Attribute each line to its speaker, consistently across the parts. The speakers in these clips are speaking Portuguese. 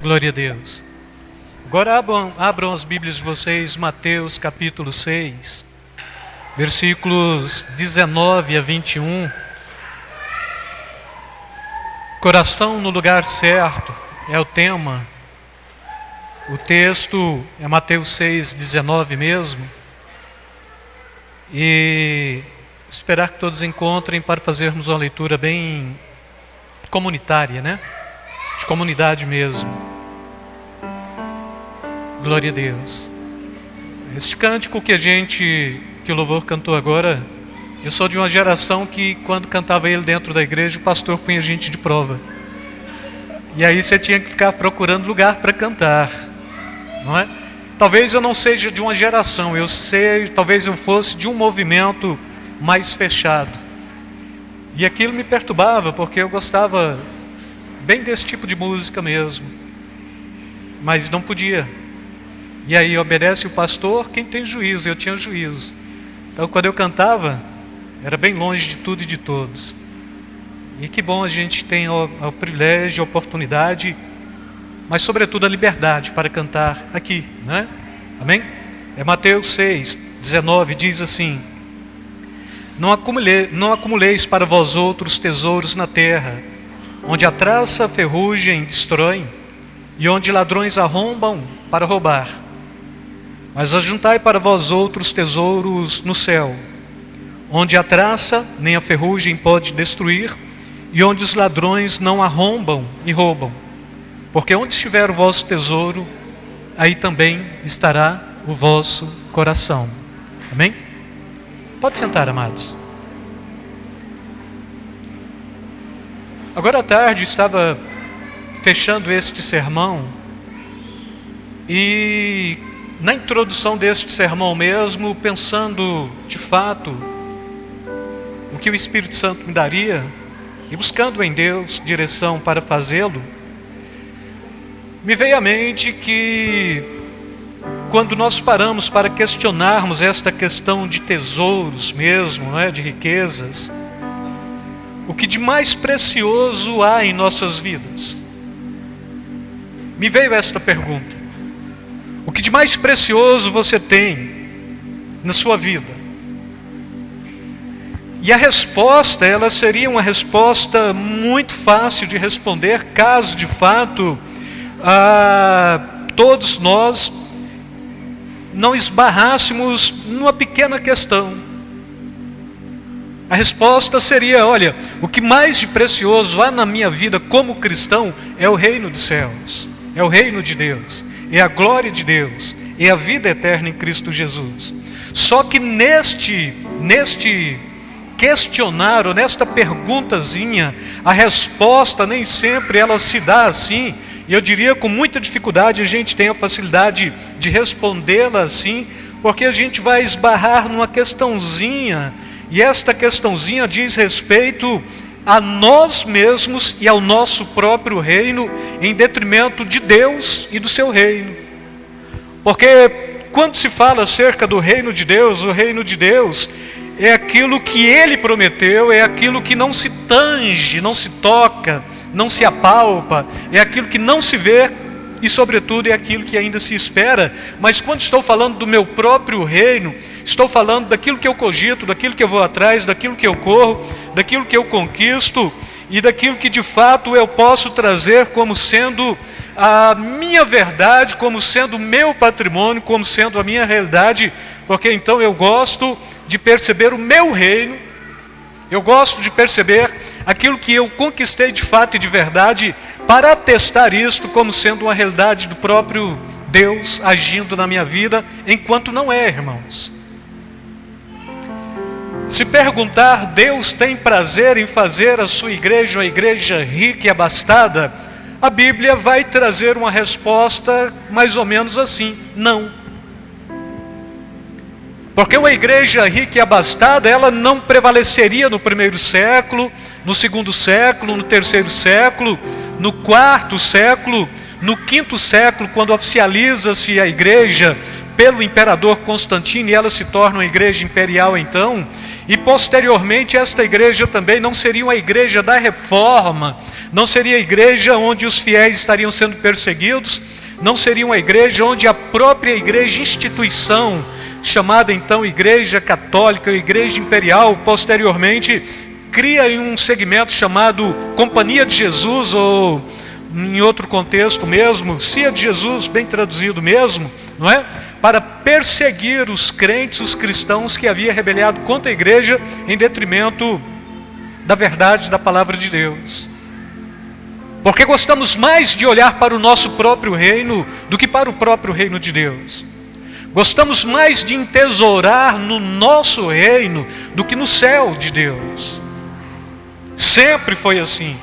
Speaker 1: Glória a Deus. Agora abram as Bíblias de vocês, Mateus capítulo 6, versículos 19 a 21. Coração no lugar certo é o tema. O texto é Mateus 6, 19 mesmo. E esperar que todos encontrem para fazermos uma leitura bem comunitária, né? De comunidade mesmo. Glória a Deus. Este cântico que o louvor cantou agora, eu sou de uma geração que quando cantava ele dentro da igreja, o pastor punha a gente de prova. E aí você tinha que ficar procurando lugar para cantar, não é? Talvez eu não seja de uma geração, talvez eu fosse de um movimento mais fechado. E aquilo me perturbava, porque eu gostava bem desse tipo de música mesmo. Mas não podia. E aí obedece o pastor quem tem juízo, eu tinha juízo. Então quando eu cantava, era bem longe de tudo e de todos. E que bom a gente tem o privilégio, a oportunidade, mas sobretudo a liberdade para cantar aqui, né? Amém? É Mateus 6, 19, diz assim: Não acumuleis para vós outros tesouros na terra, onde a traça, a ferrugem destroem, e onde ladrões arrombam para roubar. Mas ajuntai para vós outros tesouros no céu, onde a traça nem a ferrugem pode destruir, e onde os ladrões não arrombam e roubam. Porque onde estiver o vosso tesouro, aí também estará o vosso coração. Amém? Pode sentar, amados. Agora à tarde estava fechando este sermão e na introdução deste sermão mesmo, pensando de fato o que o Espírito Santo me daria e buscando em Deus direção para fazê-lo, me veio à mente que quando nós paramos para questionarmos esta questão de tesouros mesmo, não é? De riquezas, o que de mais precioso há em nossas vidas? Me veio esta pergunta: o que de mais precioso você tem na sua vida? E a resposta, ela seria uma resposta muito fácil de responder, caso de fato todos nós não esbarrássemos numa pequena questão. A resposta seria: olha, o que mais de precioso há na minha vida como cristão é o reino dos céus, é o reino de Deus, é a glória de Deus, é a vida eterna em Cristo Jesus. Só que neste questionário, nesta perguntazinha, a resposta nem sempre ela se dá assim. E eu diria com muita dificuldade a gente tem a facilidade de respondê-la assim, porque a gente vai esbarrar numa questãozinha, e esta questãozinha diz respeito a nós mesmos e ao nosso próprio reino, em detrimento de Deus e do seu reino. Porque quando se fala acerca do reino de Deus, o reino de Deus é aquilo que Ele prometeu, é aquilo que não se tange, não se toca, não se apalpa, é aquilo que não se vê e sobretudo é aquilo que ainda se espera. Mas quando estou falando do meu próprio reino, estou falando daquilo que eu cogito, daquilo que eu vou atrás, daquilo que eu corro, daquilo que eu conquisto e daquilo que de fato eu posso trazer como sendo a minha verdade, como sendo o meu patrimônio, como sendo a minha realidade, porque então eu gosto de perceber o meu reino, eu gosto de perceber aquilo que eu conquistei de fato e de verdade, para atestar isto como sendo uma realidade do próprio Deus agindo na minha vida, enquanto não é, irmãos. Se perguntar, Deus tem prazer em fazer a sua igreja uma igreja rica e abastada, a Bíblia vai trazer uma resposta mais ou menos assim: não. Porque uma igreja rica e abastada, ela não prevaleceria no primeiro século, no segundo século, no terceiro século, no quarto século, no quinto século, quando oficializa-se a igreja pelo imperador Constantino, e ela se torna uma igreja imperial então, e posteriormente esta igreja também não seria uma igreja da reforma, não seria a igreja onde os fiéis estariam sendo perseguidos, não seria uma igreja onde a própria igreja instituição, chamada então Igreja Católica, Igreja Imperial, posteriormente cria um segmento chamado Companhia de Jesus, ou em outro contexto mesmo, Cia de Jesus, bem traduzido mesmo, não é? Para perseguir os crentes, os cristãos que havia rebelado contra a igreja em detrimento da verdade da palavra de Deus. Porque gostamos mais de olhar para o nosso próprio reino do que para o próprio reino de Deus. Gostamos mais de entesourar no nosso reino do que no céu de Deus. Sempre foi assim.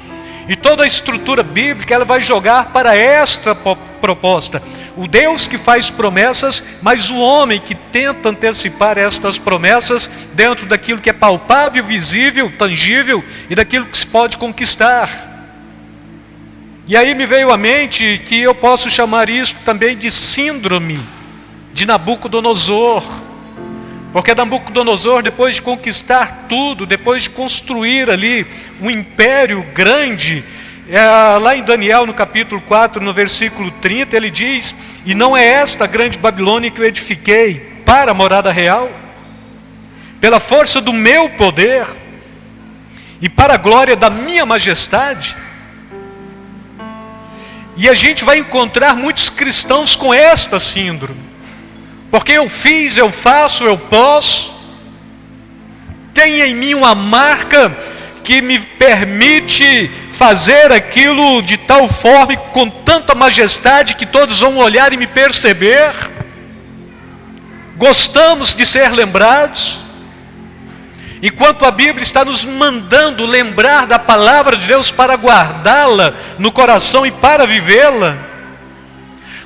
Speaker 1: E toda a estrutura bíblica ela vai jogar para esta proposta. O Deus que faz promessas, mas o homem que tenta antecipar estas promessas dentro daquilo que é palpável, visível, tangível e daquilo que se pode conquistar. E aí me veio à mente que eu posso chamar isso também de síndrome de Nabucodonosor. Porque Nabucodonosor, depois de conquistar tudo, depois de construir ali um império grande, lá em Daniel, no capítulo 4, no versículo 30, ele diz: e não é esta a grande Babilônia que eu edifiquei para a morada real, pela força do meu poder e para a glória da minha majestade. E a gente vai encontrar muitos cristãos com esta síndrome. Porque eu fiz, eu faço, eu posso. Tem em mim uma marca que me permite fazer aquilo de tal forma e com tanta majestade que todos vão olhar e me perceber. Gostamos de ser lembrados. Enquanto a Bíblia está nos mandando lembrar da palavra de Deus para guardá-la no coração e para vivê-la.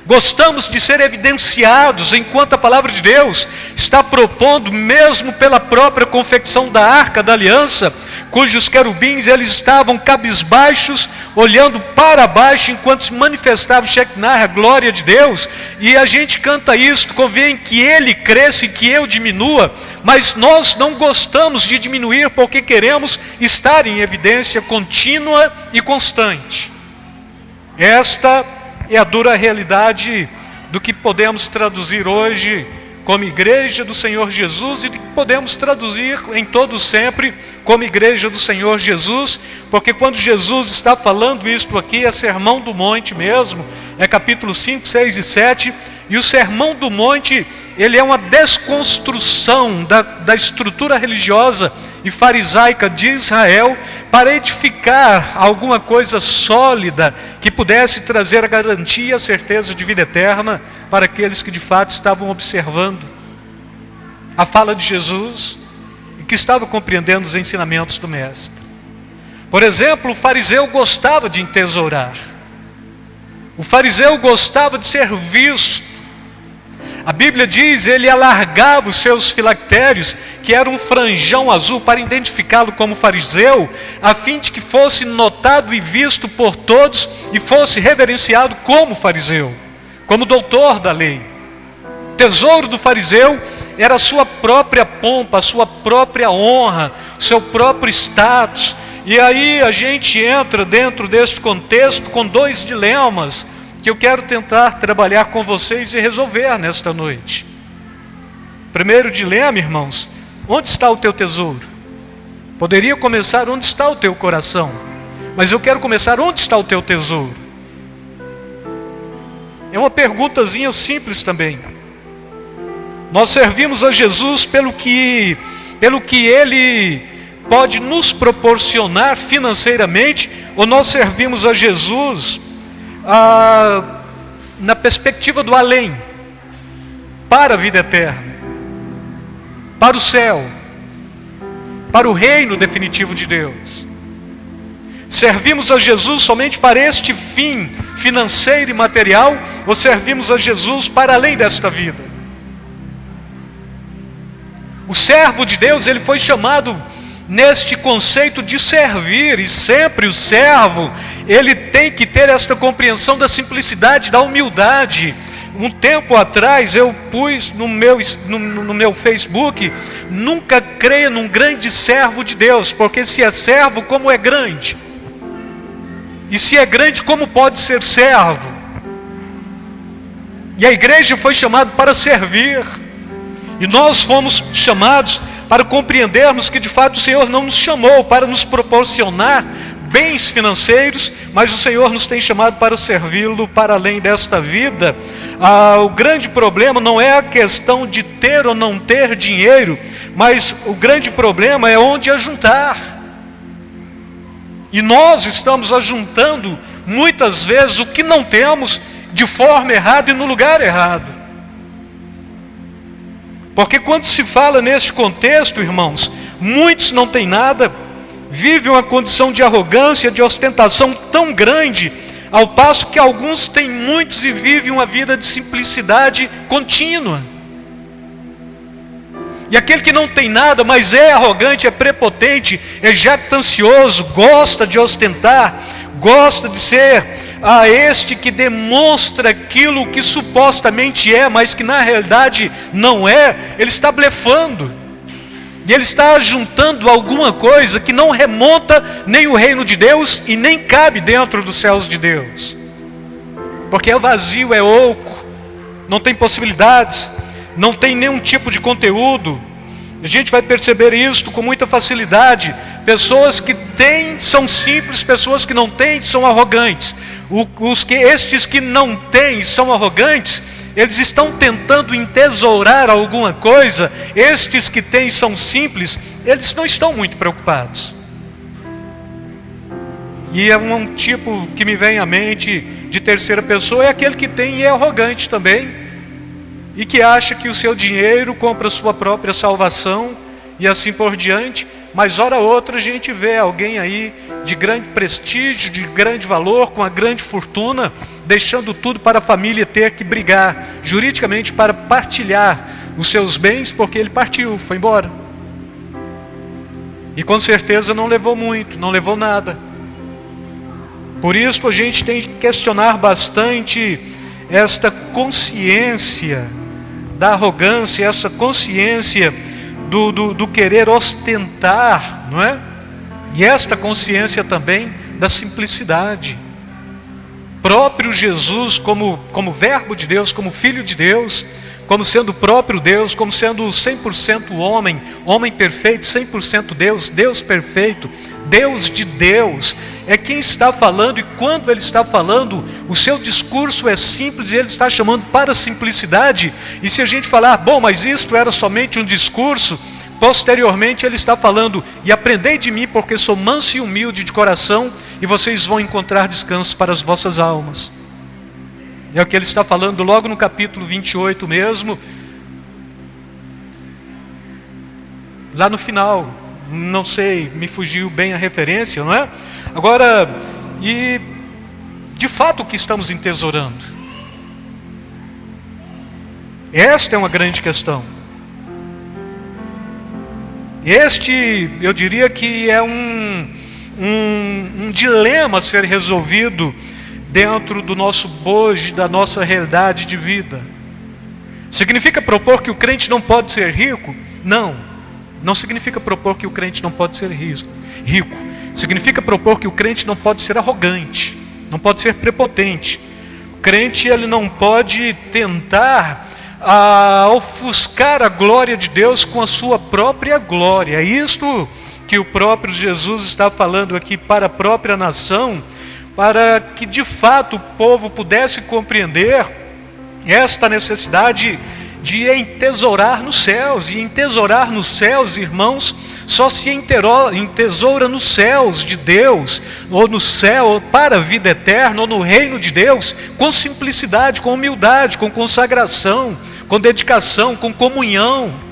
Speaker 1: Gostamos de ser evidenciados, enquanto a palavra de Deus está propondo, mesmo pela própria confecção da Arca da Aliança, cujos querubins eles estavam cabisbaixos, olhando para baixo, enquanto se manifestava o Shekinah, a glória de Deus, e a gente canta isto: convém que ele cresça e que eu diminua, mas nós não gostamos de diminuir porque queremos estar em evidência contínua e constante. Esta é a dura realidade do que podemos traduzir hoje como igreja do Senhor Jesus, e que podemos traduzir em todo sempre como igreja do Senhor Jesus, porque quando Jesus está falando isto aqui, é Sermão do Monte mesmo, é capítulo 5, 6 e 7, e o Sermão do Monte, ele é uma desconstrução da estrutura religiosa e farisaica de Israel, para edificar alguma coisa sólida, que pudesse trazer a garantia e a certeza de vida eterna, para aqueles que de fato estavam observando a fala de Jesus, e que estavam compreendendo os ensinamentos do Mestre. Por exemplo, o fariseu gostava de entesourar, o fariseu gostava de ser visto. A Bíblia diz, ele alargava os seus filactérios, que era um franjão azul, para identificá-lo como fariseu, a fim de que fosse notado e visto por todos, e fosse reverenciado como fariseu, como doutor da lei. O tesouro do fariseu era a sua própria pompa, a sua própria honra, o seu próprio status. E aí a gente entra dentro deste contexto com dois dilemas, que eu quero tentar trabalhar com vocês e resolver nesta noite. Primeiro dilema, irmãos: onde está o teu tesouro? Poderia começar onde está o teu coração, mas eu quero começar onde está o teu tesouro. É uma perguntazinha simples também. Nós servimos a Jesus pelo que Ele pode nos proporcionar financeiramente, ou nós servimos a Jesus na perspectiva do além, para a vida eterna, para o céu, para o reino definitivo de Deus? Servimos a Jesus somente para este fim financeiro e material, ou servimos a Jesus para além desta vida? O servo de Deus, ele foi chamado neste conceito de servir, e sempre o servo, ele tem que ter esta compreensão da simplicidade, da humildade, Um tempo atrás eu pus no meu Facebook: nunca creia num grande servo de Deus, porque se é servo, como é grande? E se é grande, como pode ser servo? E a igreja foi chamada para servir. E nós fomos chamados para compreendermos que de fato o Senhor não nos chamou para nos proporcionar bens financeiros, mas o Senhor nos tem chamado para servi-lo para além desta vida. O grande problema não é a questão de ter ou não ter dinheiro, mas o grande problema é onde ajuntar. E nós estamos ajuntando muitas vezes o que não temos de forma errada e no lugar errado. Porque quando se fala neste contexto, irmãos, muitos não têm nada, vivem uma condição de arrogância, de ostentação tão grande, ao passo que alguns têm muitos e vivem uma vida de simplicidade contínua. E aquele que não tem nada, mas é arrogante, é prepotente, é jactancioso, gosta de ostentar, gosta de ser este que demonstra aquilo que supostamente é, mas que na realidade não é, ele está blefando. E ele está juntando alguma coisa que não remonta nem o reino de Deus e nem cabe dentro dos céus de Deus. Porque é vazio, é oco, não tem possibilidades, não tem nenhum tipo de conteúdo. A gente vai perceber isto com muita facilidade. Pessoas que têm são simples, pessoas que não têm são arrogantes. Estes que não têm são arrogantes, eles estão tentando entesourar alguma coisa. Estes que têm são simples, eles não estão muito preocupados. E é um tipo que me vem à mente de terceira pessoa, é aquele que tem e é arrogante também, e que acha que o seu dinheiro compra a sua própria salvação, e assim por diante. Mas hora outra a gente vê alguém aí de grande prestígio, de grande valor, com uma grande fortuna, deixando tudo para a família ter que brigar juridicamente para partilhar os seus bens, porque ele partiu, foi embora. E com certeza não levou muito, não levou nada. Por isso a gente tem que questionar bastante esta consciência da arrogância, essa consciência do querer ostentar, não é? E esta consciência também da simplicidade. Próprio Jesus, como verbo de Deus, como filho de Deus, como sendo o próprio Deus, como sendo 100% homem, homem perfeito, 100% Deus, Deus perfeito, Deus de Deus, é quem está falando. E quando ele está falando, o seu discurso é simples e ele está chamando para a simplicidade. E se a gente falar, bom, mas isto era somente um discurso, posteriormente ele está falando: e aprendei de mim, porque sou manso e humilde de coração, e vocês vão encontrar descanso para as vossas almas. É o que ele está falando logo no capítulo 28 mesmo, lá no final. Não sei, me fugiu bem a referência, não é? Agora, e de fato o que estamos entesourando? Esta é uma grande questão. Este, eu diria que é um dilema a ser resolvido dentro do nosso bojo, da nossa realidade de vida. Significa propor que o crente não pode ser rico? Não. Não significa propor que o crente não pode ser rico. Significa propor que o crente não pode ser arrogante, não pode ser prepotente. O crente, ele não pode tentar ofuscar a glória de Deus com a sua própria glória. É isto que o próprio Jesus está falando aqui para a própria nação, para que de fato o povo pudesse compreender esta necessidade de entesourar nos céus. E entesourar nos céus, irmãos, só se entesoura nos céus de Deus, ou no céu, ou para a vida eterna, ou no reino de Deus, com simplicidade, com humildade, com consagração, com dedicação, com comunhão.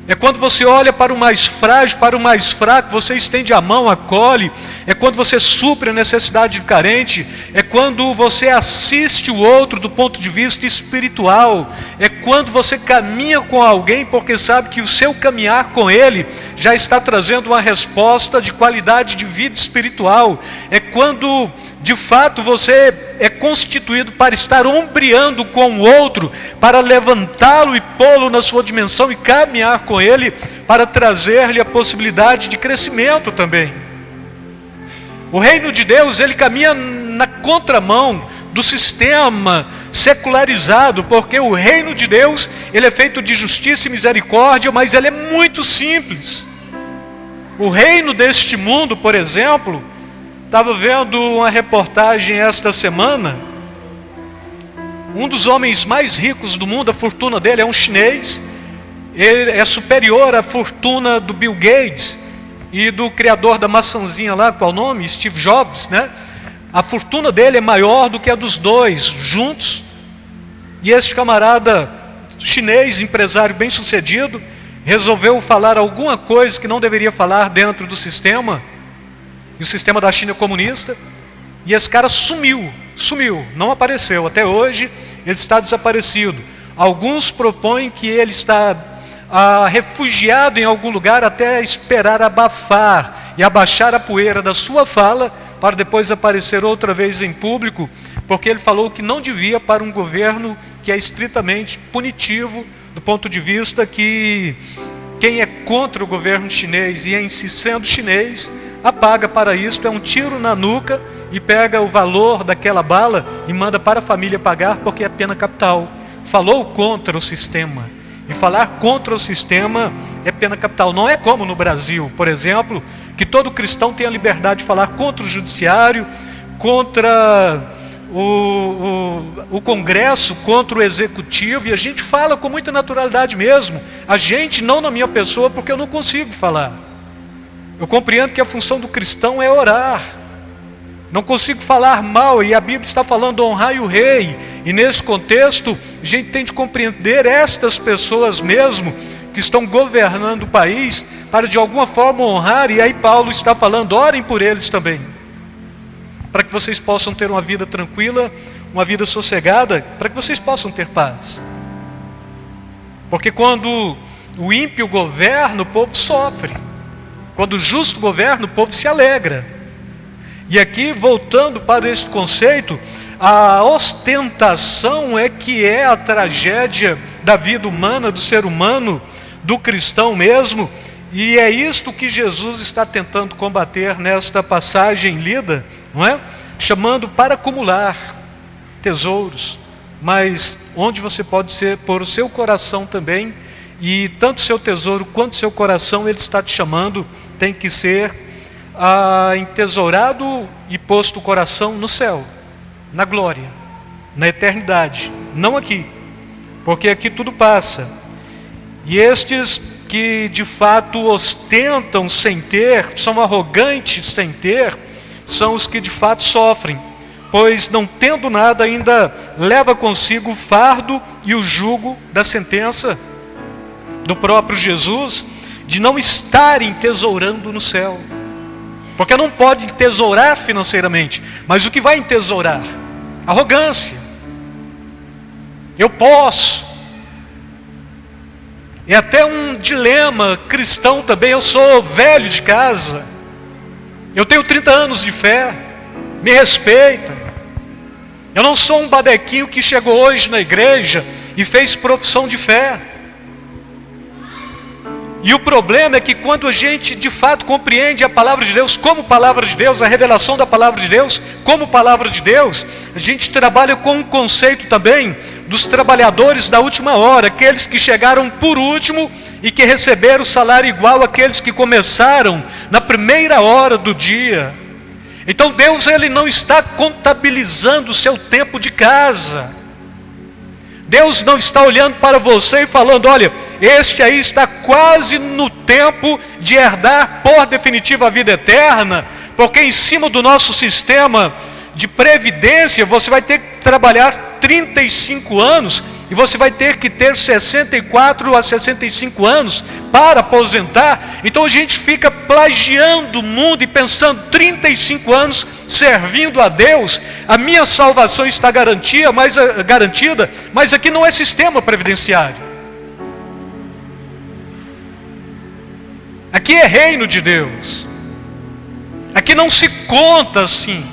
Speaker 1: É quando você olha para o mais frágil, para o mais fraco, você estende a mão, acolhe. É quando você supre a necessidade do carente. É quando você assiste o outro do ponto de vista espiritual. É quando você caminha com alguém porque sabe que o seu caminhar com ele já está trazendo uma resposta de qualidade de vida espiritual. É quando de fato você é constituído para estar ombreando com o outro, para levantá-lo e pô-lo na sua dimensão e caminhar com ele, para trazer-lhe a possibilidade de crescimento também. O reino de Deus, ele caminha na contramão do sistema secularizado, porque o reino de Deus, ele é feito de justiça e misericórdia, mas ele é muito simples. O reino deste mundo, por exemplo, estava vendo uma reportagem esta semana, um dos homens mais ricos do mundo, a fortuna dele é um chinês, ele é superior à fortuna do Bill Gates e do criador da maçãzinha lá, qual o nome? Steve Jobs, né? A fortuna dele é maior do que a dos dois juntos. E esse camarada chinês, empresário bem sucedido, resolveu falar alguma coisa que não deveria falar dentro do sistema, e o sistema da China é comunista, e esse cara sumiu, não apareceu. Até hoje ele está desaparecido. Alguns propõem que ele está refugiado em algum lugar até esperar abafar e abaixar a poeira da sua fala, para depois aparecer outra vez em público, porque ele falou que não devia para um governo que é estritamente punitivo, do ponto de vista que quem é contra o governo chinês e em si sendo chinês, apaga para isso, é um tiro na nuca e pega o valor daquela bala e manda para a família pagar, porque é pena capital. Falou contra o sistema, e falar contra o sistema é pena capital. Não é como no Brasil, por exemplo, que todo cristão tem a liberdade de falar contra o judiciário, contra o Congresso, contra o Executivo, e a gente fala com muita naturalidade mesmo. A gente, não na minha pessoa, porque eu não consigo falar. Eu compreendo que a função do cristão é orar. Não consigo falar mal, e a Bíblia está falando honrai o rei, e nesse contexto a gente tem de compreender estas pessoas mesmo, que estão governando o país, para de alguma forma honrar, e aí Paulo está falando, orem por eles também, para que vocês possam ter uma vida tranquila, uma vida sossegada, para que vocês possam ter paz. Porque quando o ímpio governa, o povo sofre. Quando o justo governa, o povo se alegra. E aqui, voltando para este conceito, a ostentação é que é a tragédia da vida humana, do ser humano, do cristão mesmo, e é isto que Jesus está tentando combater nesta passagem lida, não é? Chamando para acumular tesouros, mas onde você pode pôr o seu coração também, e tanto o seu tesouro quanto o seu coração, ele está te chamando, tem que ser entesourado e posto o coração no céu, na glória, na eternidade, não aqui, porque aqui tudo passa. E estes que de fato ostentam sem ter, são arrogantes sem ter, são os que de fato sofrem, pois não tendo nada ainda leva consigo o fardo e o jugo da sentença do próprio Jesus, de não estarem tesourando no céu, porque não pode tesourar financeiramente, mas o que vai entesourar? Arrogância. Eu posso. É até um dilema cristão também. Eu sou velho de casa, eu tenho 30 anos de fé, me respeita. Eu não sou um badequinho que chegou hoje na igreja e fez profissão de fé. E o problema é que quando a gente de fato compreende a palavra de Deus como palavra de Deus, a revelação da palavra de Deus como palavra de Deus, a gente trabalha com um conceito também dos trabalhadores da última hora, aqueles que chegaram por último e que receberam o salário igual àqueles que começaram na primeira hora do dia. Então Deus, ele não está contabilizando o seu tempo de casa. Deus não está olhando para você e falando, olha, este aí está quase no tempo de herdar por definitivo a vida eterna, porque em cima do nosso sistema de previdência, você vai ter que trabalhar 35 anos, e você vai ter que ter 64 a 65 anos para aposentar. Então a gente fica plagiando o mundo e pensando, 35 anos servindo a Deus, a minha salvação está garantida, mas aqui não é sistema previdenciário. Aqui é reino de Deus. Aqui não se conta assim.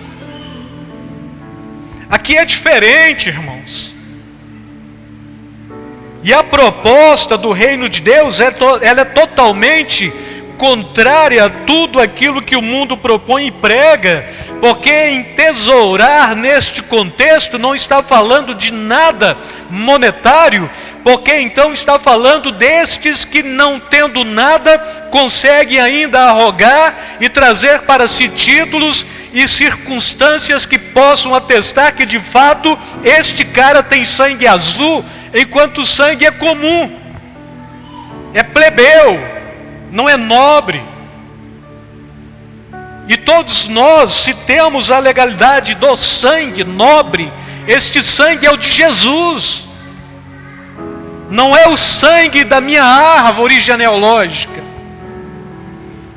Speaker 1: Aqui é diferente, irmãos. E a proposta do reino de Deus, ela é totalmente contrária a tudo aquilo que o mundo propõe e prega, porque entesourar neste contexto não está falando de nada monetário, porque então está falando destes que, não tendo nada, conseguem ainda arrogar e trazer para si títulos e circunstâncias que possam atestar que de fato este cara tem sangue azul, enquanto o sangue é comum, é plebeu, não é nobre. E todos nós, se temos a legalidade do sangue nobre, este sangue é o de Jesus, não é o sangue da minha árvore genealógica,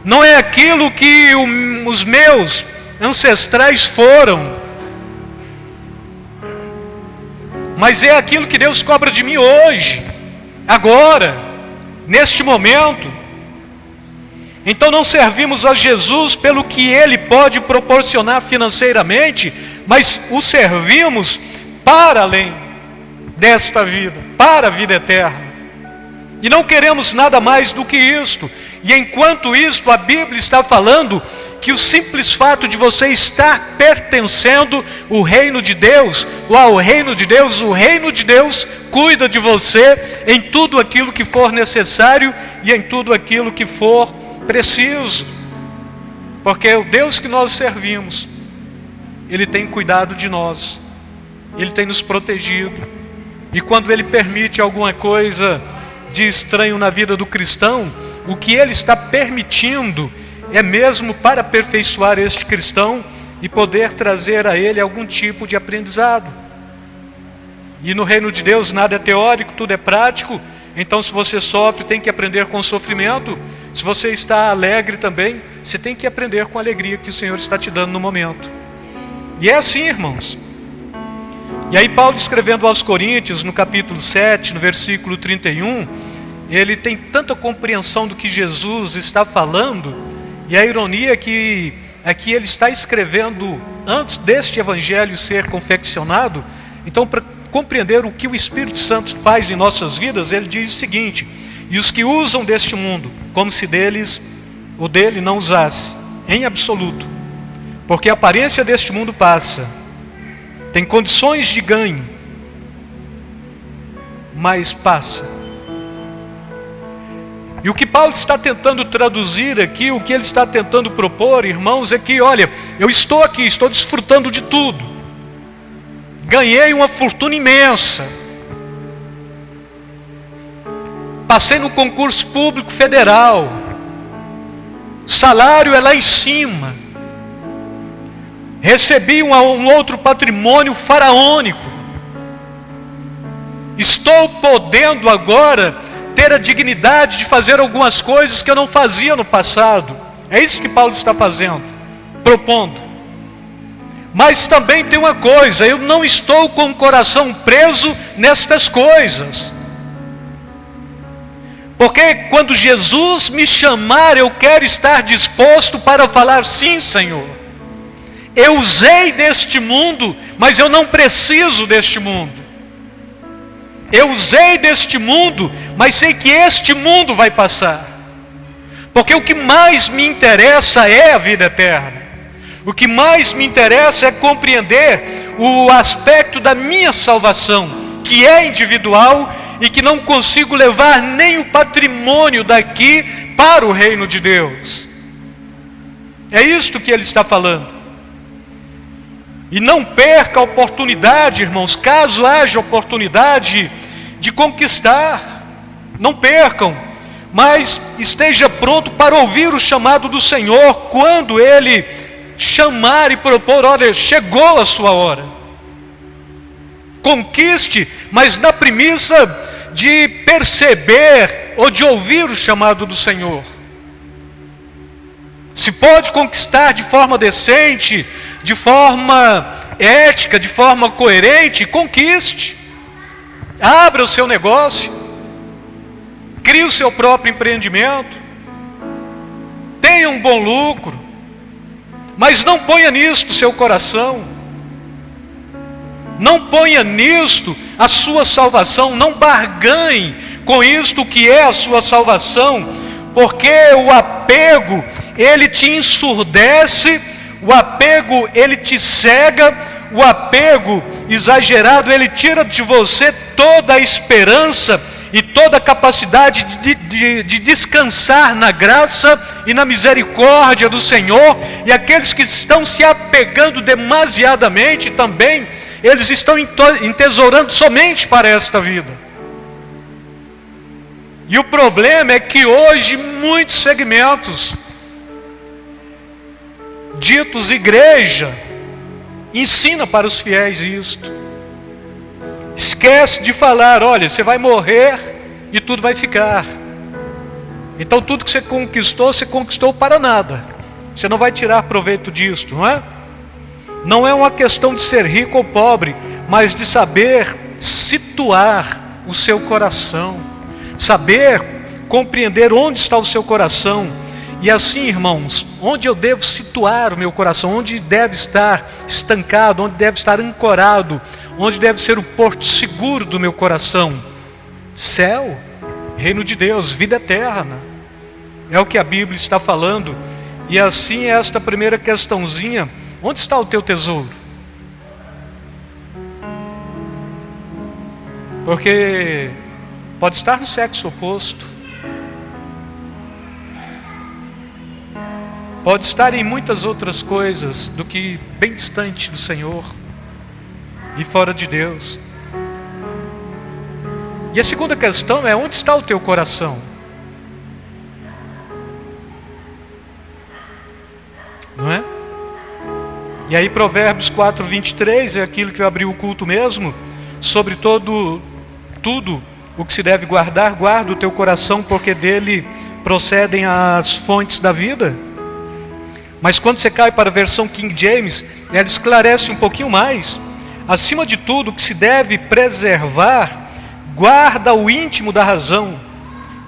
Speaker 1: não é aquilo que os meus ancestrais foram, mas é aquilo que Deus cobra de mim hoje, agora, neste momento. Então não servimos a Jesus pelo que Ele pode proporcionar financeiramente, mas o servimos para além desta vida, para a vida eterna. E não queremos nada mais do que isto. E enquanto isto, a Bíblia está falando que o simples fato de você estar pertencendo ao reino de Deus, o reino de Deus cuida de você em tudo aquilo que for necessário e em tudo aquilo que for preciso. Porque o Deus que nós servimos, Ele tem cuidado de nós, Ele tem nos protegido. E quando Ele permite alguma coisa de estranho na vida do cristão, o que Ele está permitindo é mesmo para aperfeiçoar este cristão e poder trazer a ele algum tipo de aprendizado. E no reino de Deus nada é teórico, tudo é prático. Então se você sofre, tem que aprender com o sofrimento. Se você está alegre também, você tem que aprender com a alegria que o Senhor está te dando no momento. E é assim, irmãos. E aí Paulo, escrevendo aos Coríntios, no capítulo 7, no versículo 31, ele tem tanta compreensão do que Jesus está falando. E a ironia é que aqui ele está escrevendo antes deste evangelho ser confeccionado. Então, para compreender o que o Espírito Santo faz em nossas vidas, ele diz o seguinte: e os que usam deste mundo, como se deles ou dele não usasse, em absoluto, porque a aparência deste mundo passa, tem condições de ganho, mas passa. E o que Paulo está tentando traduzir aqui, o que ele está tentando propor, irmãos, é que, olha, eu estou aqui, estou desfrutando de tudo. Ganhei uma fortuna imensa. Passei no concurso público federal. Salário é lá em cima. Recebi um outro patrimônio faraônico. Estou podendo agora ter a dignidade de fazer algumas coisas que eu não fazia no passado. É isso que Paulo está fazendo, propondo. Mas também tem uma coisa: eu não estou com o coração preso nestas coisas. Porque quando Jesus me chamar, eu quero estar disposto para falar: sim, Senhor, eu usei deste mundo, mas eu não preciso deste mundo. Eu usei deste mundo, mas sei que este mundo vai passar. Porque o que mais me interessa é a vida eterna. O que mais me interessa é compreender o aspecto da minha salvação, que é individual e que não consigo levar nem o patrimônio daqui para o reino de Deus. É isto que ele está falando. E não perca a oportunidade, irmãos, caso haja oportunidade de conquistar, não percam, mas esteja pronto para ouvir o chamado do Senhor, quando Ele chamar e propor: olha, chegou a sua hora. Conquiste, mas na premissa de perceber ou de ouvir o chamado do Senhor. Se pode conquistar de forma decente, de forma ética, de forma coerente, conquiste. Abra o seu negócio, crie o seu próprio empreendimento, tenha um bom lucro, mas não ponha nisto o seu coração. Não ponha nisto a sua salvação, não barganhe com isto que é a sua salvação, porque o apego, ele te ensurdece, o apego, ele te cega, o apego exagerado, ele tira de você toda a esperança e toda a capacidade de descansar na graça e na misericórdia do Senhor. E aqueles que estão se apegando demasiadamente também, eles estão entesourando somente para esta vida. E o problema é que hoje muitos segmentos ditos igreja ensina para os fiéis isto. Esquece de falar, olha, você vai morrer e tudo vai ficar. Então tudo que você conquistou para nada. Você não vai tirar proveito disto, não é? Não é uma questão de ser rico ou pobre, mas de saber situar o seu coração. Saber compreender onde está o seu coração. E assim, irmãos, onde eu devo situar o meu coração? Onde deve estar estancado? Onde deve estar ancorado? Onde deve ser o porto seguro do meu coração? Céu, reino de Deus, vida eterna. É o que a Bíblia está falando. E assim, esta primeira questãozinha: onde está o teu tesouro? Porque pode estar no sexo oposto, pode estar em muitas outras coisas do que bem distante do Senhor e fora de Deus. E a segunda questão é: onde está o teu coração? Não é? E aí Provérbios 4:23 é aquilo que eu abri o culto mesmo. Sobre tudo o que se deve guardar, guarda o teu coração, porque dele procedem as fontes da vida. Mas quando você cai para a versão King James, ela esclarece um pouquinho mais. Acima de tudo, o que se deve preservar, guarda o íntimo da razão,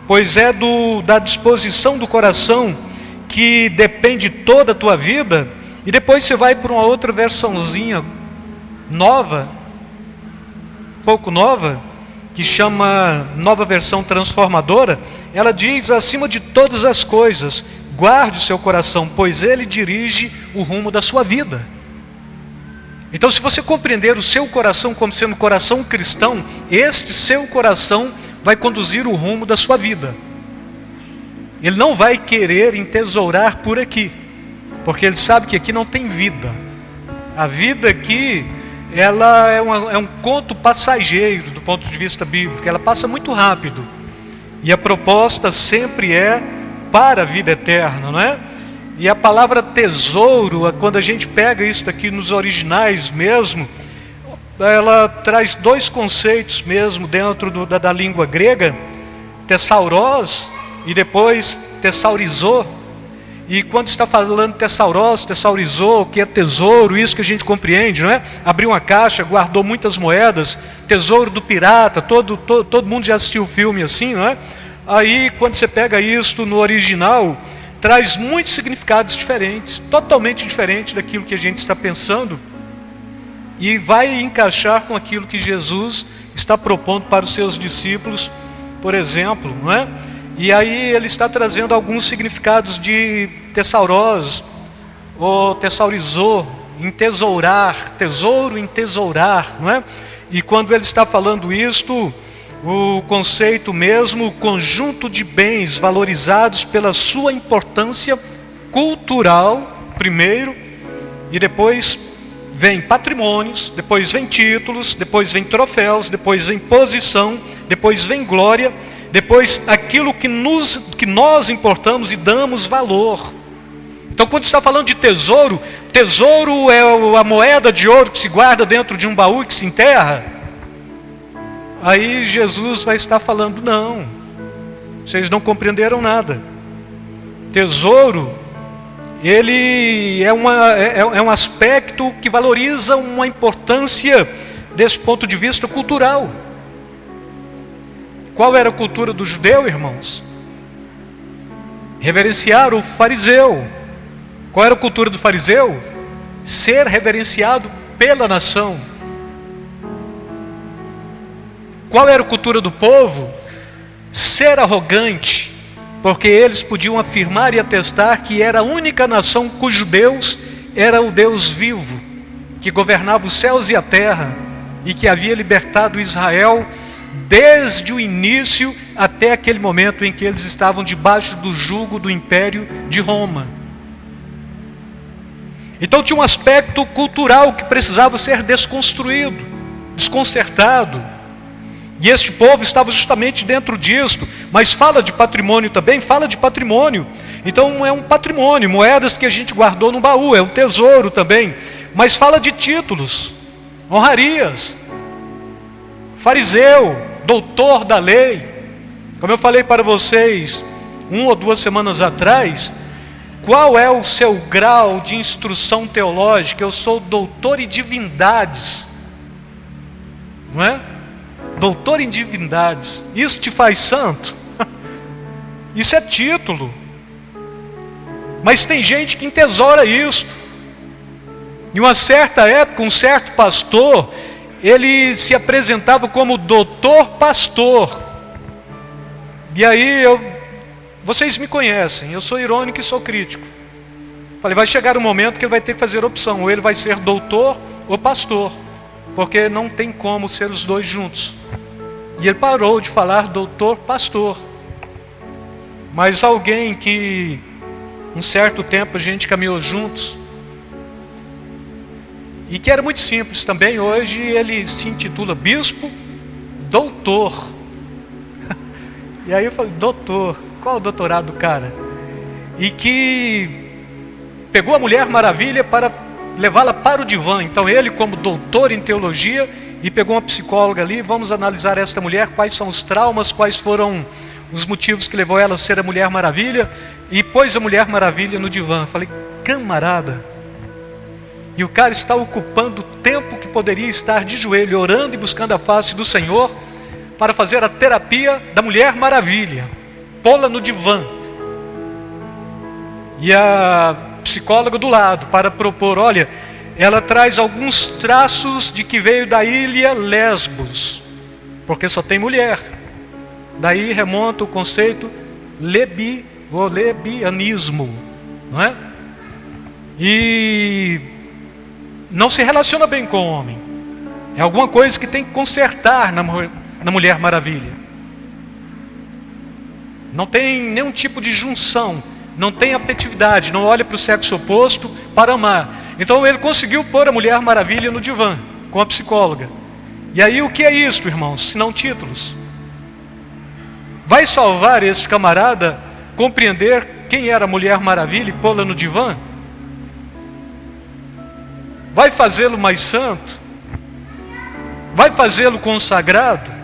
Speaker 1: pois é da disposição do coração que depende toda a tua vida. E depois você vai para uma outra versãozinha nova, pouco nova, que chama Nova Versão Transformadora. Ela diz: acima de todas as coisas, guarde o seu coração, pois ele dirige o rumo da sua vida. Então, se você compreender o seu coração como sendo coração cristão, este seu coração vai conduzir o rumo da sua vida. Ele não vai querer entesourar por aqui, porque ele sabe que aqui não tem vida. A vida aqui, ela é um conto passageiro do ponto de vista bíblico. Ela passa muito rápido. E a proposta sempre é para a vida eterna, não é? E a palavra tesouro, quando a gente pega isso aqui nos originais mesmo, ela traz dois conceitos mesmo dentro da língua grega: tesauros e depois tesaurizou. E quando está falando tesauros, tesaurizou, que é tesouro, isso que a gente compreende, não é? Abriu uma caixa, guardou muitas moedas, tesouro do pirata, todo mundo já assistiu o filme assim, não é? Aí quando você pega isso no original, traz muitos significados diferentes, totalmente diferente daquilo que a gente está pensando, e vai encaixar com aquilo que Jesus está propondo para os seus discípulos, por exemplo, não é? E aí ele está trazendo alguns significados de tesauros, ou tesaurizou, entesourar, tesouro, entesourar, não é? E quando ele está falando isto, o conceito mesmo, conjunto de bens valorizados pela sua importância cultural, primeiro, e depois vem patrimônios, depois vem títulos, depois vem troféus, depois vem posição, depois vem glória, depois aquilo que nós importamos e damos valor. Então, quando está falando de tesouro, tesouro é a moeda de ouro que se guarda dentro de um baú e que se enterra. Aí Jesus vai estar falando: não, vocês não compreenderam nada. Tesouro, ele é um aspecto que valoriza uma importância desse ponto de vista cultural. Qual era a cultura do judeu, irmãos? Reverenciar o fariseu. Qual era a cultura do fariseu? Ser reverenciado pela nação. Qual era a cultura do povo? Ser arrogante, porque eles podiam afirmar e atestar que era a única nação cujo Deus era o Deus vivo, que governava os céus e a terra, e que havia libertado Israel desde o início até aquele momento em que eles estavam debaixo do jugo do Império de Roma. Então tinha um aspecto cultural que precisava ser desconstruído, desconcertado. E este povo estava justamente dentro disto. Mas fala de patrimônio também, fala de patrimônio. Então é um patrimônio, moedas que a gente guardou no baú, é um tesouro também. Mas fala de títulos, honrarias, fariseu, doutor da lei. Como eu falei para vocês 1 ou 2 semanas atrás, qual é o seu grau de instrução teológica? Eu sou doutor em divindades, não é? Doutor em divindades. Isso te faz santo? Isso é título. Mas tem gente que entesoura isso. Em uma certa época, um certo pastor, ele se apresentava como doutor pastor. E aí vocês me conhecem, eu sou irônico e sou crítico. Falei, vai chegar um momento que ele vai ter que fazer opção, ou ele vai ser doutor ou pastor, porque não tem como ser os dois juntos. E ele parou de falar doutor pastor. Mas alguém que um certo tempo a gente caminhou juntos, e que era muito simples também, hoje ele se intitula bispo doutor. E aí eu falei, doutor, qual é o doutorado do cara? E que pegou a Mulher Maravilha para levá-la para o divã. Então ele, como doutor em teologia, e pegou uma psicóloga ali, vamos analisar esta mulher, quais são os traumas, quais foram os motivos que levou ela a ser a Mulher Maravilha, e pôs a Mulher Maravilha no divã. Falei, camarada, e o cara está ocupando o tempo que poderia estar de joelho, orando e buscando a face do Senhor, para fazer a terapia da Mulher Maravilha, pô-la no divã. E a psicóloga do lado, para propor, olha, ela traz alguns traços de que veio da ilha Lesbos, porque só tem mulher. Daí remonta o conceito lebianismo, não é? E não se relaciona bem com o homem. É alguma coisa que tem que consertar na Mulher Maravilha. Não tem nenhum tipo de junção, não tem afetividade, não olha para o sexo oposto para amar. Então ele conseguiu pôr a Mulher Maravilha no divã, com a psicóloga. E aí o que é isto, irmãos, se não títulos? Vai salvar esse camarada compreender quem era a Mulher Maravilha e pô-la no divã? Vai fazê-lo mais santo? Vai fazê-lo consagrado?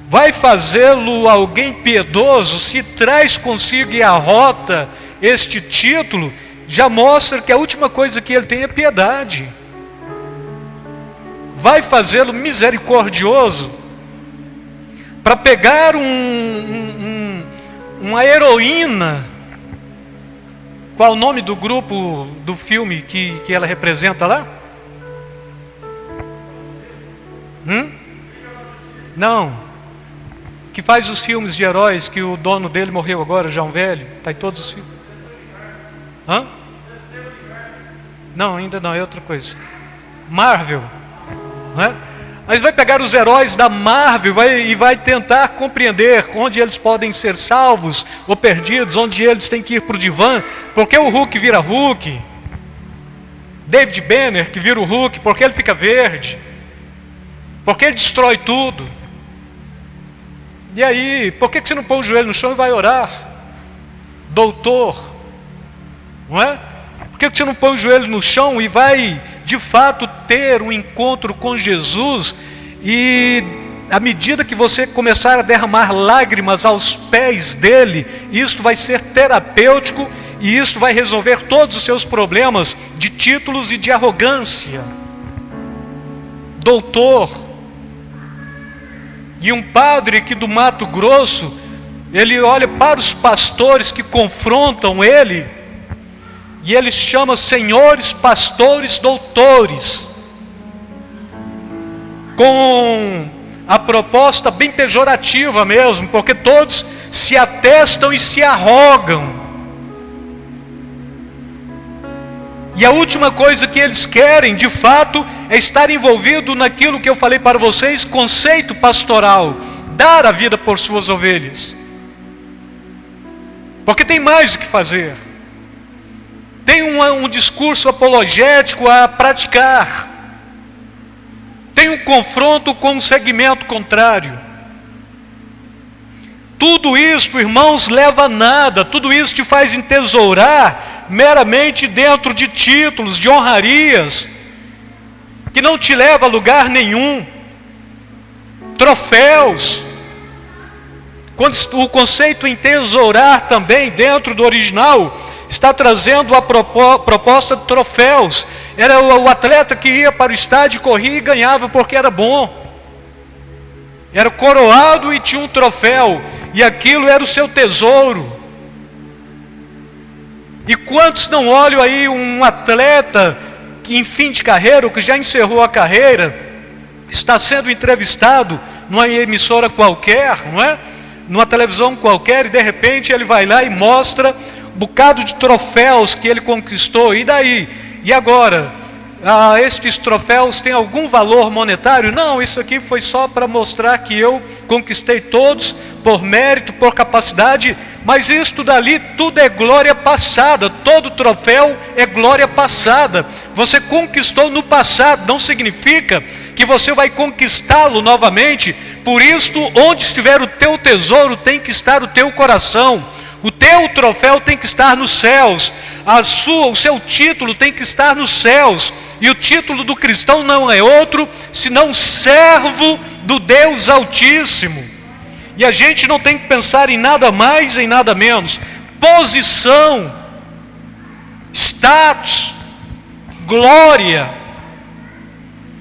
Speaker 1: Vai fazê-lo alguém piedoso? Se traz consigo e arrota este título, já mostra que a última coisa que ele tem é piedade. Vai fazê-lo misericordioso? Para pegar uma heroína, qual o nome do grupo do filme que ela representa lá? Não. Que faz os filmes de heróis, que o dono dele morreu agora, já um velho. Está em todos os filmes. Não, ainda não, é outra coisa. Marvel, não é? Mas vai pegar os heróis da Marvel e vai tentar compreender onde eles podem ser salvos ou perdidos, onde eles têm que ir para o divã. Porque o Hulk vira Hulk, David Banner que vira o Hulk, porque ele fica verde, porque ele destrói tudo. E aí, por que você não põe o joelho no chão e vai orar? Doutor, não é? Por que você não põe o joelho no chão e vai, de fato, ter um encontro com Jesus? E à medida que você começar a derramar lágrimas aos pés dele, isto vai ser terapêutico e isto vai resolver todos os seus problemas de títulos e de arrogância. Doutor. E um padre aqui do Mato Grosso, ele olha para os pastores que confrontam ele, e ele chama senhores, pastores, doutores. com a proposta bem pejorativa mesmo, porque todos se atestam e se arrogam. E a última coisa que eles querem, de fato, é estar envolvido naquilo que eu falei para vocês, conceito pastoral, dar a vida por suas ovelhas. Porque tem mais o que fazer. Tem um discurso apologético a praticar. Tem um confronto com um segmento contrário. Tudo isso, irmãos, leva a nada. Tudo isso te faz entesourar meramente dentro de títulos, de honrarias, que não te leva a lugar nenhum. Troféus. Quando o conceito entesourar também, dentro do original, está trazendo a proposta de troféus. Era o atleta que ia para o estádio, corria e ganhava porque era bom. Era coroado e tinha um troféu. E aquilo era o seu tesouro. E quantos não olham aí um atleta que em fim de carreira, ou que já encerrou a carreira, está sendo entrevistado numa emissora qualquer, não é? Numa televisão qualquer, e de repente ele vai lá e mostra um bocado de troféus que ele conquistou. E daí? E agora? Estes troféus têm algum valor monetário? Não, isso aqui foi só para mostrar que eu conquistei todos por mérito, por capacidade. Mas isto dali tudo é glória passada. Todo troféu é glória passada. Você conquistou no passado, não significa que você vai conquistá-lo novamente. Por isto, onde estiver o teu tesouro, tem que estar o teu coração. O teu troféu tem que estar nos céus. O seu título tem que estar nos céus. E o título do cristão não é outro senão servo do Deus Altíssimo. E a gente não tem que pensar em nada mais, em nada menos. Posição, status, glória.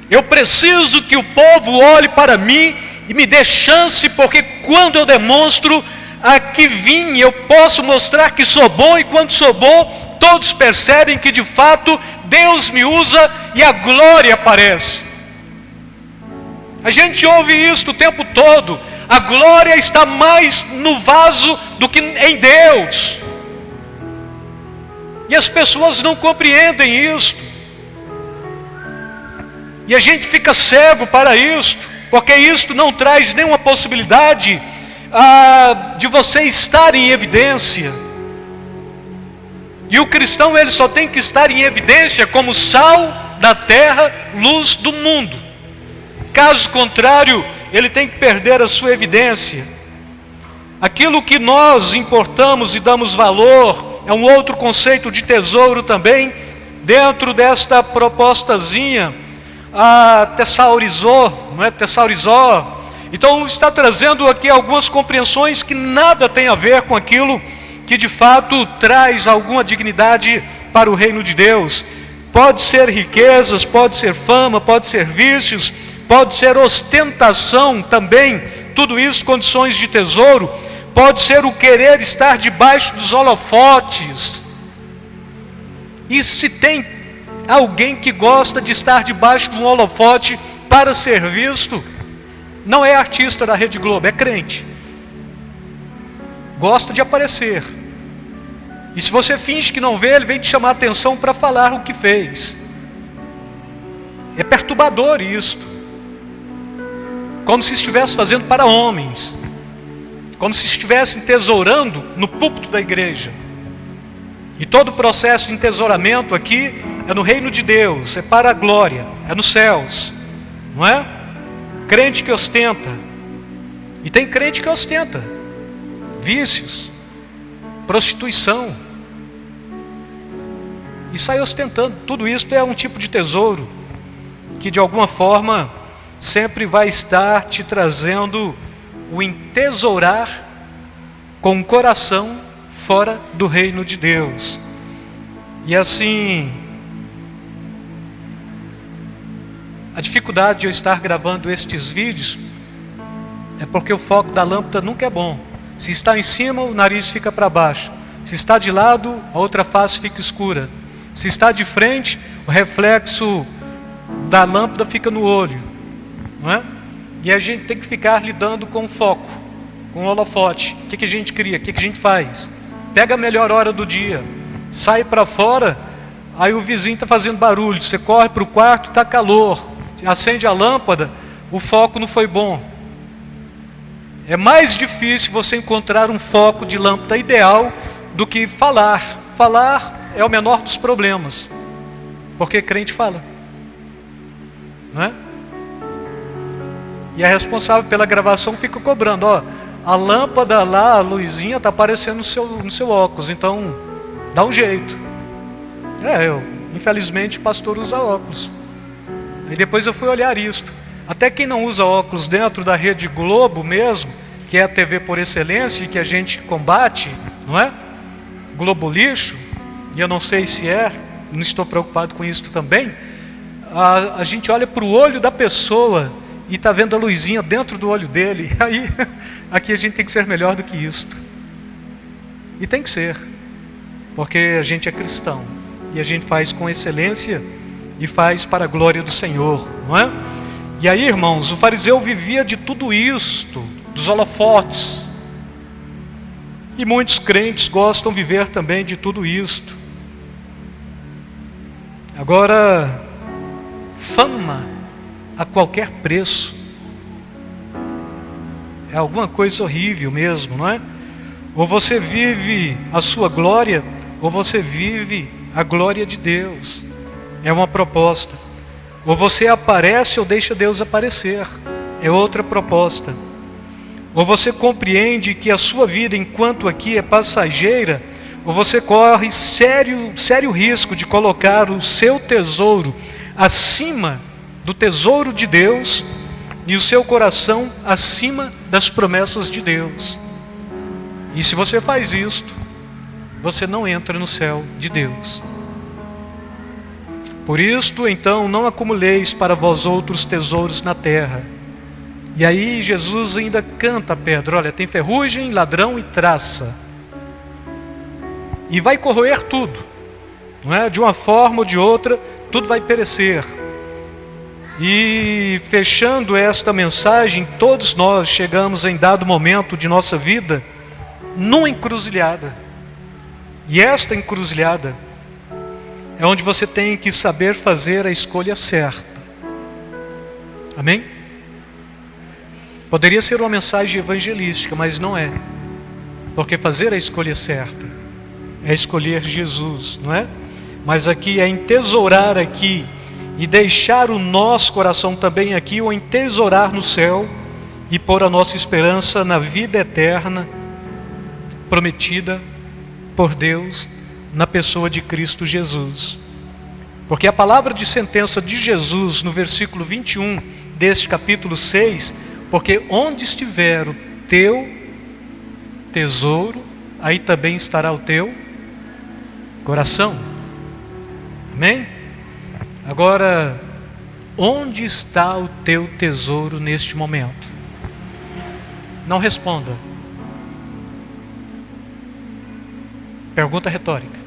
Speaker 1: Eu preciso que o povo olhe para mim e me dê chance, porque quando eu demonstro a que vim, eu posso mostrar que sou bom, e quando sou bom, todos percebem que de fato Deus me usa e a glória aparece. A gente ouve isso o tempo todo. A glória está mais no vaso do que em Deus. E as pessoas não compreendem isto. E a gente fica cego para isto, porque isto não traz nenhuma possibilidade de você estar em evidência. E o cristão, ele só tem que estar em evidência como sal da terra, luz do mundo. Caso contrário, ele tem que perder a sua evidência. Aquilo que nós importamos e damos valor é um outro conceito de tesouro também, dentro desta propostazinha, a tesaurizó, não é? Tesaurizó. Então está trazendo aqui algumas compreensões que nada tem a ver com aquilo que de fato traz alguma dignidade para o reino de Deus. Pode ser riquezas, pode ser fama, pode ser vícios, pode ser ostentação também, tudo isso condições de tesouro. Pode ser o querer estar debaixo dos holofotes. E se tem alguém que gosta de estar debaixo de um holofote para ser visto, não é artista da Rede Globo, é crente. Gosta de aparecer. E se você finge que não vê, ele vem te chamar a atenção para falar o que fez. É perturbador isto. Como se estivesse fazendo para homens. Como se estivesse entesourando no púlpito da igreja. E todo o processo de entesouramento aqui é no reino de Deus, é para a glória, é nos céus. Não é? Crente que ostenta. E tem crente que ostenta vícios, prostituição, e sai ostentando. Tudo isso é um tipo de tesouro que de alguma forma sempre vai estar te trazendo o entesourar com o coração fora do reino de Deus. E assim, a dificuldade de eu estar gravando estes vídeos é porque o foco da lâmpada nunca é bom. Se está em cima, o nariz fica para baixo. Se está de lado, a outra face fica escura. Se está de frente, o reflexo da lâmpada fica no olho. não é? E a gente tem que ficar lidando com o foco, com o holofote. O que a gente cria? O que a gente faz? Pega a melhor hora do dia, sai para fora, aí o vizinho está fazendo barulho, você corre para o quarto, está calor, acende a lâmpada, o foco não foi bom. É mais difícil você encontrar um foco de lâmpada ideal do que falar. Falar é o menor dos problemas, porque crente fala, não é? E a responsável pela gravação fica cobrando, ó, a lâmpada lá, a luzinha está aparecendo no seu óculos, então dá um jeito. Infelizmente o pastor usa óculos. Aí depois eu fui olhar isto. Até quem não usa óculos dentro da Rede Globo mesmo, que é a TV por excelência e que a gente combate, não é? Globo lixo, e eu não sei se não estou preocupado com isso também. A gente olha para o olho da pessoa e está vendo a luzinha dentro do olho dele. Aí, aqui a gente tem que ser melhor do que isto. E tem que ser, porque a gente é cristão e a gente faz com excelência e faz para a glória do Senhor, não é? E aí, irmãos, o fariseu vivia de tudo isto, dos holofotes. E muitos crentes gostam de viver também de tudo isto. Agora, fama a qualquer preço é alguma coisa horrível mesmo, não é? Ou você vive a sua glória, ou você vive a glória de Deus. É uma proposta. Ou você aparece ou deixa Deus aparecer. É outra proposta. Ou você compreende que a sua vida enquanto aqui é passageira, ou você corre sério risco de colocar o seu tesouro acima do tesouro de Deus e o seu coração acima das promessas de Deus. E se você faz isto, você não entra no céu de Deus. Por isto, então, não acumuleis para vós outros tesouros na terra. E aí Jesus ainda canta a pedra, olha, tem ferrugem, ladrão e traça. E vai corroer tudo, não é? De uma forma ou de outra, tudo vai perecer. E fechando esta mensagem, todos nós chegamos em dado momento de nossa vida numa encruzilhada. E esta encruzilhada é onde você tem que saber fazer a escolha certa. Amém? Poderia ser uma mensagem evangelística, mas não é. Porque fazer a escolha certa é escolher Jesus, não é? Mas aqui é entesourar aqui e deixar o nosso coração também aqui, ou entesourar no céu e pôr a nossa esperança na vida eterna prometida por Deus na pessoa de Cristo Jesus. Porque a palavra de sentença de Jesus no versículo 21 deste capítulo 6, porque onde estiver o teu tesouro, aí também estará o teu coração. Amém? Agora, onde está o teu tesouro neste momento? Não responda. Pergunta retórica.